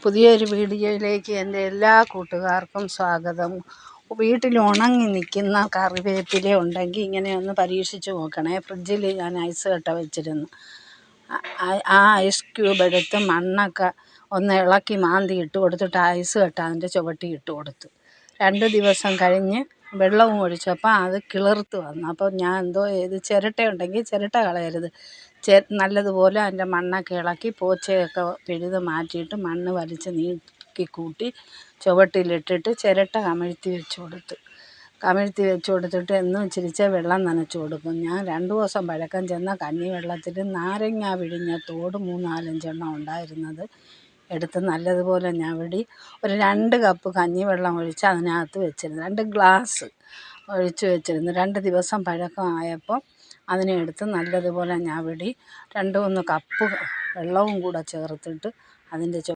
പുതിയൊരു വീഡിയോയിലേക്ക് എൻ്റെ എല്ലാ കൂട്ടുകാർക്കും സ്വാഗതം. വീട്ടിൽ ഉണങ്ങി നിൽക്കുന്ന കറിവേപ്പില ഉണ്ടെങ്കിൽ ഇങ്ങനെ ഒന്ന് പരീക്ഷിച്ച് നോക്കണേ. ഫ്രിഡ്ജിൽ ഞാൻ ഐസ് കട്ട വെച്ചിരുന്നു. ആ ഐസ് ക്യൂബ് എടുത്ത് മണ്ണൊക്കെ ഒന്ന് ഇളക്കി മാന്തി ഇട്ട് കൊടുത്തിട്ട് ഐസ് കട്ട അതിൻ്റെ ചുവട്ടി ഇട്ട് കൊടുത്തു. 2 ദിവസം കഴിഞ്ഞ് വെള്ളവും ഒഴിച്ചപ്പോൾ അത് കിളിർത്ത് വന്നു. അപ്പോൾ ഞാൻ എന്തോ ചെയ്ത്, ചിരട്ട ഉണ്ടെങ്കിൽ ചിരട്ട കളയരുത്, നല്ലതുപോലെ അതിൻ്റെ മണ്ണൊക്കെ ഇളക്കി പോച്ചയൊക്കെ പിഴുത് മാറ്റിയിട്ട് മണ്ണ് വലിച്ച് നീക്കി കൂട്ടി ചുവട്ടിലിട്ടിട്ട് ചിരട്ട കമിഴ്ത്തി വെച്ച് കൊടുത്തിട്ട് എന്നും ഇച്ചിരിച്ചേ വെള്ളം നനച്ച് കൊടുക്കും. ഞാൻ 2 ദിവസം പഴക്കം ചെന്ന കഞ്ഞിവെള്ളത്തിൽ നാരങ്ങ പിഴിഞ്ഞ തോട് 3-4 എണ്ണം ഉണ്ടായിരുന്നത് എടുത്ത് നല്ലതുപോലെ ഞവടി ഒരു 2 കപ്പ് കഞ്ഞിവെള്ളം ഒഴിച്ച് അതിനകത്ത് വെച്ചിരുന്നു. 2 ഗ്ലാസ് ഒഴിച്ച് വെച്ചിരുന്നു. 2 ദിവസം പഴക്കം ആയപ്പോൾ അതിനെ എടുത്ത് നല്ലതുപോലെ ഞവടി 2-3 കപ്പ് വെള്ളവും കൂടെ ചേർത്തിട്ട് അതിൻ്റെ